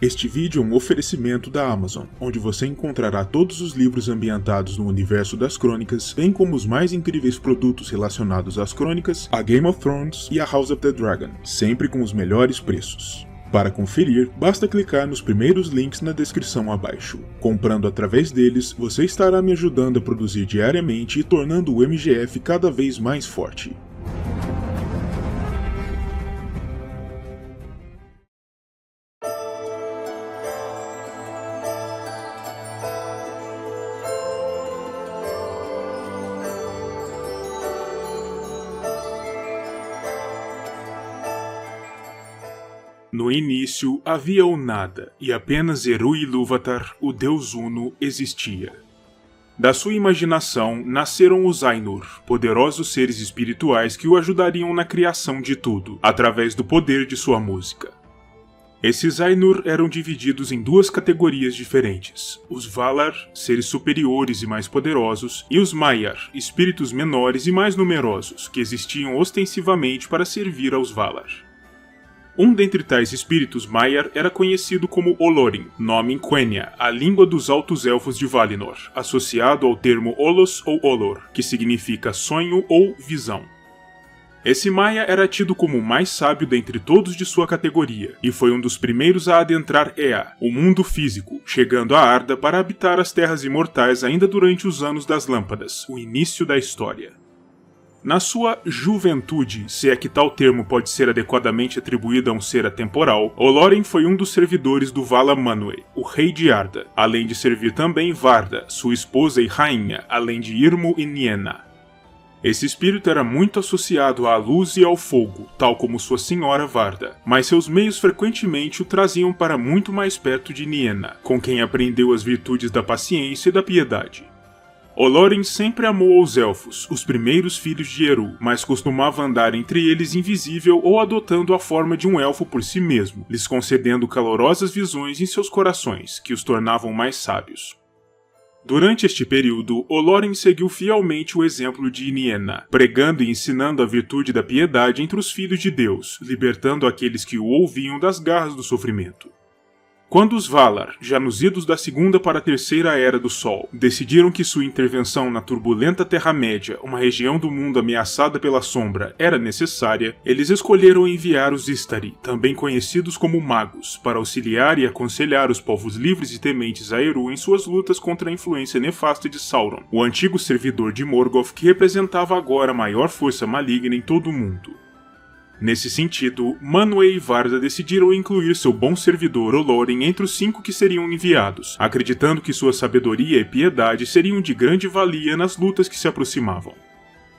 Este vídeo é um oferecimento da Amazon, onde você encontrará todos os livros ambientados no universo das crônicas, bem como os mais incríveis produtos relacionados às crônicas, a Game of Thrones e a House of the Dragon, sempre com os melhores preços. Para conferir, basta clicar nos primeiros links na descrição abaixo. Comprando através deles, você estará me ajudando a produzir diariamente e tornando o MGF cada vez mais forte. No início havia o nada, e apenas Eru Ilúvatar, o deus Uno, existia. Da sua imaginação nasceram os Ainur, poderosos seres espirituais que o ajudariam na criação de tudo, através do poder de sua música. Esses Ainur eram divididos em duas categorias diferentes: os Valar, seres superiores e mais poderosos, e os Maiar, espíritos menores e mais numerosos, que existiam ostensivamente para servir aos Valar. Um dentre tais espíritos Maiar era conhecido como Olorin, nome em Quenya, a língua dos altos elfos de Valinor, associado ao termo Olos ou Olor, que significa sonho ou visão. Esse Maia era tido como o mais sábio dentre todos de sua categoria, e foi um dos primeiros a adentrar Ea, o mundo físico, chegando a Arda para habitar as terras imortais ainda durante os Anos das Lâmpadas, o início da história. Na sua juventude, se é que tal termo pode ser adequadamente atribuído a um ser atemporal, Olorin foi um dos servidores do Vala Manwë, o rei de Arda, além de servir também Varda, sua esposa e rainha, além de Irmu e Nienna. Esse espírito era muito associado à luz e ao fogo, tal como sua senhora Varda, mas seus meios frequentemente o traziam para muito mais perto de Nienna, com quem aprendeu as virtudes da paciência e da piedade. Olorin sempre amou os elfos, os primeiros filhos de Eru, mas costumava andar entre eles invisível ou adotando a forma de um elfo por si mesmo, lhes concedendo calorosas visões em seus corações, que os tornavam mais sábios. Durante este período, Olorin seguiu fielmente o exemplo de Nienna, pregando e ensinando a virtude da piedade entre os filhos de Deus, libertando aqueles que o ouviam das garras do sofrimento. Quando os Valar, já nos idos da segunda para a terceira Era do Sol, decidiram que sua intervenção na turbulenta Terra-média, uma região do mundo ameaçada pela sombra, era necessária, eles escolheram enviar os Istari, também conhecidos como Magos, para auxiliar e aconselhar os povos livres e tementes a Eru em suas lutas contra a influência nefasta de Sauron, o antigo servidor de Morgoth que representava agora a maior força maligna em todo o mundo. Nesse sentido, Manwë e Varda decidiram incluir seu bom servidor Olorin entre os 5 que seriam enviados, acreditando que sua sabedoria e piedade seriam de grande valia nas lutas que se aproximavam.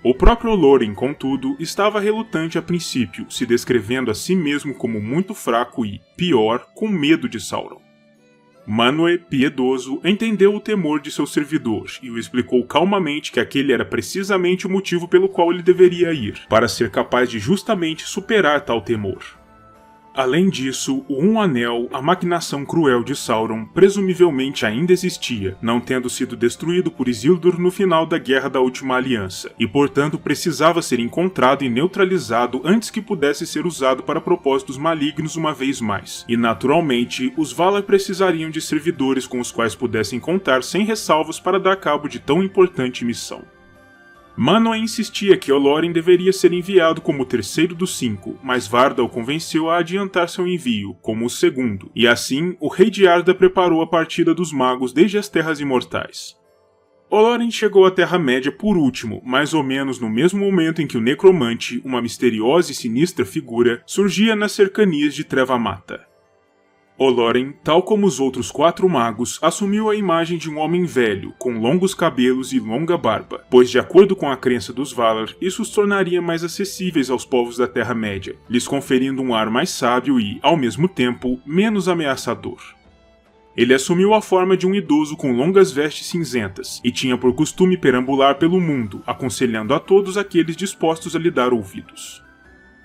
O próprio Olorin, contudo, estava relutante a princípio, se descrevendo a si mesmo como muito fraco e, pior, com medo de Sauron. Manwë, piedoso, entendeu o temor de seu servidor e o explicou calmamente que aquele era precisamente o motivo pelo qual ele deveria ir, para ser capaz de justamente superar tal temor. Além disso, o Um Anel, a maquinação cruel de Sauron, presumivelmente ainda existia, não tendo sido destruído por Isildur no final da Guerra da Última Aliança, e portanto precisava ser encontrado e neutralizado antes que pudesse ser usado para propósitos malignos uma vez mais. E naturalmente, os Valar precisariam de servidores com os quais pudessem contar sem ressalvas para dar cabo de tão importante missão. Manwë insistia que Olorin deveria ser enviado como o terceiro dos 5, mas Varda o convenceu a adiantar seu envio, como o segundo, e assim o rei de Arda preparou a partida dos magos desde as Terras Imortais. Olorin chegou à Terra-média por último, mais ou menos no mesmo momento em que o Necromante, uma misteriosa e sinistra figura, surgia nas cercanias de Treva-mata. Olorin, tal como os outros 4 magos, assumiu a imagem de um homem velho, com longos cabelos e longa barba, pois de acordo com a crença dos Valar, isso os tornaria mais acessíveis aos povos da Terra-média, lhes conferindo um ar mais sábio e, ao mesmo tempo, menos ameaçador. Ele assumiu a forma de um idoso com longas vestes cinzentas, e tinha por costume perambular pelo mundo, aconselhando a todos aqueles dispostos a lhe dar ouvidos.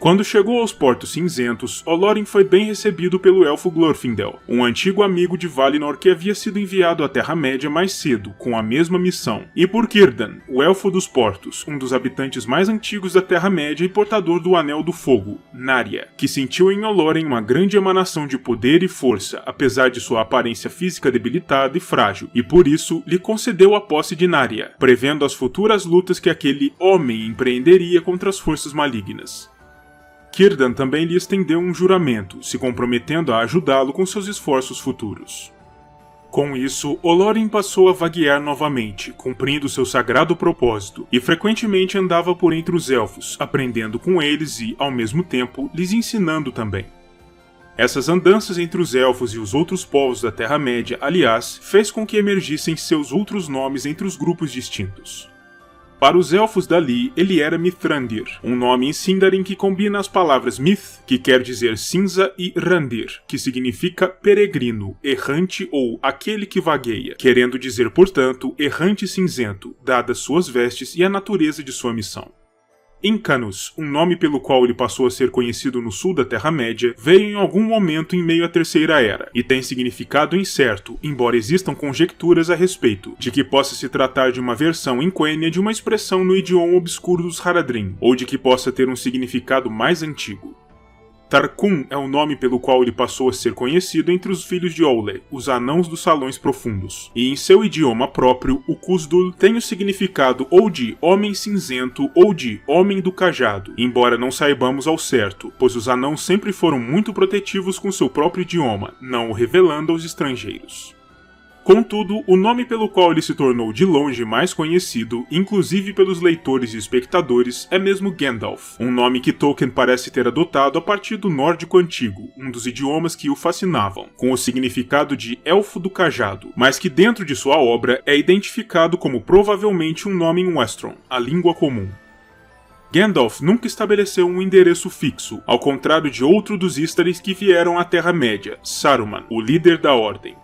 Quando chegou aos Portos Cinzentos, Olorin foi bem recebido pelo elfo Glorfindel, um antigo amigo de Valinor que havia sido enviado à Terra-média mais cedo, com a mesma missão, e por Círdan, o Elfo dos Portos, um dos habitantes mais antigos da Terra-média e portador do Anel do Fogo, Narya, que sentiu em Olorin uma grande emanação de poder e força, apesar de sua aparência física debilitada e frágil, e por isso lhe concedeu a posse de Narya, prevendo as futuras lutas que aquele homem empreenderia contra as forças malignas. Círdan também lhe estendeu um juramento, se comprometendo a ajudá-lo com seus esforços futuros. Com isso, Olorin passou a vaguear novamente, cumprindo seu sagrado propósito, e frequentemente andava por entre os elfos, aprendendo com eles e, ao mesmo tempo, lhes ensinando também. Essas andanças entre os elfos e os outros povos da Terra-média, aliás, fez com que emergissem seus outros nomes entre os grupos distintos. Para os elfos dali, ele era Mithrandir, um nome em Sindarin que combina as palavras Mith, que quer dizer cinza, e Randir, que significa peregrino, errante ou aquele que vagueia, querendo dizer, portanto, errante cinzento, dadas suas vestes e a natureza de sua missão. Incanus, um nome pelo qual ele passou a ser conhecido no sul da Terra-média, veio em algum momento em meio à Terceira Era, e tem significado incerto, embora existam conjecturas a respeito, de que possa se tratar de uma versão em Quenya de uma expressão no idioma obscuro dos Haradrim, ou de que possa ter um significado mais antigo. Tarkun é o nome pelo qual ele passou a ser conhecido entre os filhos de Oule, os Anãos dos Salões Profundos, e em seu idioma próprio, o Kuzdul tem o significado ou de Homem Cinzento ou de Homem do Cajado, embora não saibamos ao certo, pois os anãos sempre foram muito protetivos com seu próprio idioma, não o revelando aos estrangeiros. Contudo, o nome pelo qual ele se tornou de longe mais conhecido, inclusive pelos leitores e espectadores, é mesmo Gandalf, um nome que Tolkien parece ter adotado a partir do nórdico antigo, um dos idiomas que o fascinavam, com o significado de Elfo do Cajado, mas que dentro de sua obra é identificado como provavelmente um nome em Westron, a língua comum. Gandalf nunca estabeleceu um endereço fixo, ao contrário de outro dos Istari que vieram à Terra-média, Saruman, o líder da Ordem.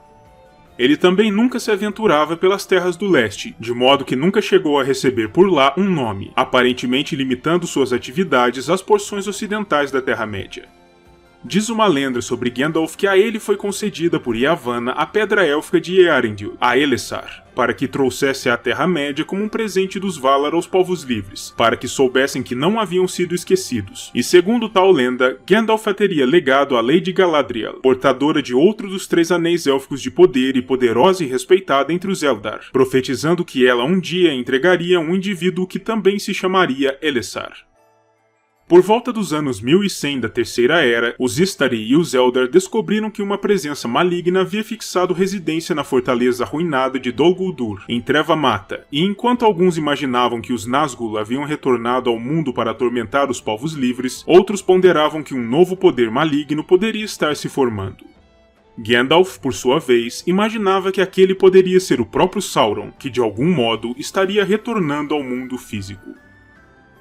Ele também nunca se aventurava pelas terras do leste, de modo que nunca chegou a receber por lá um nome, aparentemente limitando suas atividades às porções ocidentais da Terra-média. Diz uma lenda sobre Gandalf que a ele foi concedida por Yavanna a Pedra Élfica de Earendil, a Elessar, para que trouxesse à Terra-média como um presente dos Valar aos povos livres, para que soubessem que não haviam sido esquecidos, e segundo tal lenda, Gandalf a teria legado à Lady Galadriel, portadora de outro dos 3 anéis élficos de poder e poderosa e respeitada entre os Eldar, profetizando que ela um dia entregaria um indivíduo que também se chamaria Elessar. Por volta dos anos 1100 da Terceira Era, os Istari e os Eldar descobriram que uma presença maligna havia fixado residência na fortaleza arruinada de Dol Guldur, em Treva Mata, e enquanto alguns imaginavam que os Nazgûl haviam retornado ao mundo para atormentar os povos livres, outros ponderavam que um novo poder maligno poderia estar se formando. Gandalf, por sua vez, imaginava que aquele poderia ser o próprio Sauron, que de algum modo estaria retornando ao mundo físico.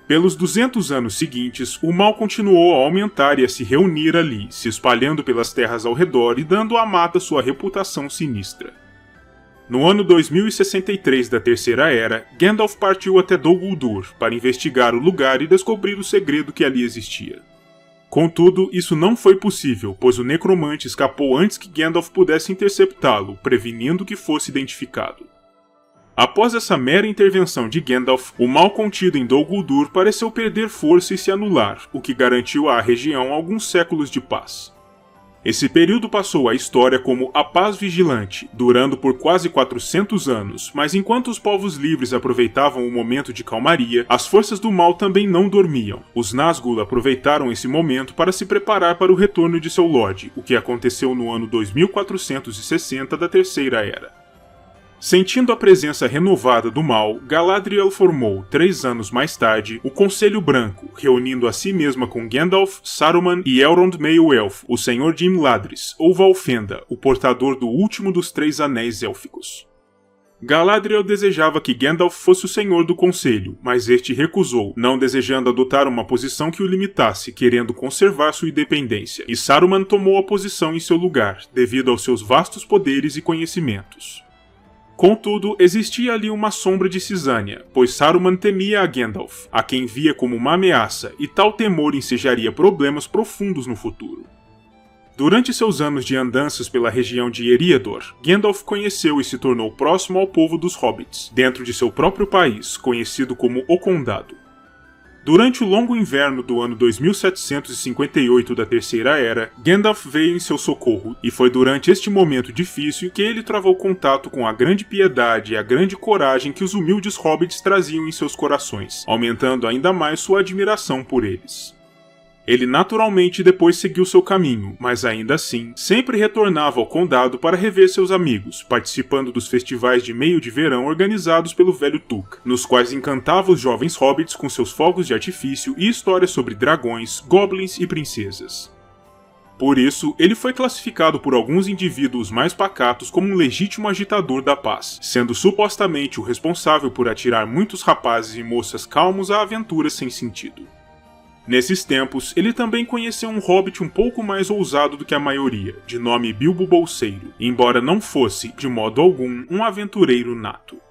Pelos 200 anos seguintes, o mal continuou a aumentar e a se reunir ali, se espalhando pelas terras ao redor e dando à mata sua reputação sinistra. No ano 2063 da Terceira Era, Gandalf partiu até Dol Guldur para investigar o lugar e descobrir o segredo que ali existia. Contudo, isso não foi possível, pois o necromante escapou antes que Gandalf pudesse interceptá-lo, prevenindo que fosse identificado. Após essa mera intervenção de Gandalf, o mal contido em Dol Guldur pareceu perder força e se anular, o que garantiu à região alguns séculos de paz. Esse período passou à história como a Paz Vigilante, durando por quase 400 anos, mas enquanto os povos livres aproveitavam o momento de calmaria, as forças do mal também não dormiam. Os Nazgûl aproveitaram esse momento para se preparar para o retorno de seu Lorde, o que aconteceu no ano 2460 da Terceira Era. Sentindo a presença renovada do mal, Galadriel formou, 3 anos mais tarde, o Conselho Branco, reunindo a si mesma com Gandalf, Saruman e Elrond Meio-Elfo, o Senhor de Imladris, ou Valfenda, o portador do último dos 3 anéis élficos. Galadriel desejava que Gandalf fosse o Senhor do Conselho, mas este recusou, não desejando adotar uma posição que o limitasse, querendo conservar sua independência, e Saruman tomou a posição em seu lugar, devido aos seus vastos poderes e conhecimentos. Contudo, existia ali uma sombra de cisânia, pois Saruman temia a Gandalf, a quem via como uma ameaça, e tal temor ensejaria problemas profundos no futuro. Durante seus anos de andanças pela região de Eriador, Gandalf conheceu e se tornou próximo ao povo dos Hobbits, dentro de seu próprio país, conhecido como O Condado. Durante o longo inverno do ano 2758 da Terceira Era, Gandalf veio em seu socorro, e foi durante este momento difícil que ele travou contato com a grande piedade e a grande coragem que os humildes hobbits traziam em seus corações, aumentando ainda mais sua admiração por eles. Ele naturalmente depois seguiu seu caminho, mas ainda assim, sempre retornava ao condado para rever seus amigos, participando dos festivais de meio de verão organizados pelo velho Tuk, nos quais encantava os jovens hobbits com seus fogos de artifício e histórias sobre dragões, goblins e princesas. Por isso, ele foi classificado por alguns indivíduos mais pacatos como um legítimo agitador da paz, sendo supostamente o responsável por atirar muitos rapazes e moças calmos a aventuras sem sentido. Nesses tempos, ele também conheceu um hobbit um pouco mais ousado do que a maioria, de nome Bilbo Bolseiro, embora não fosse, de modo algum, um aventureiro nato.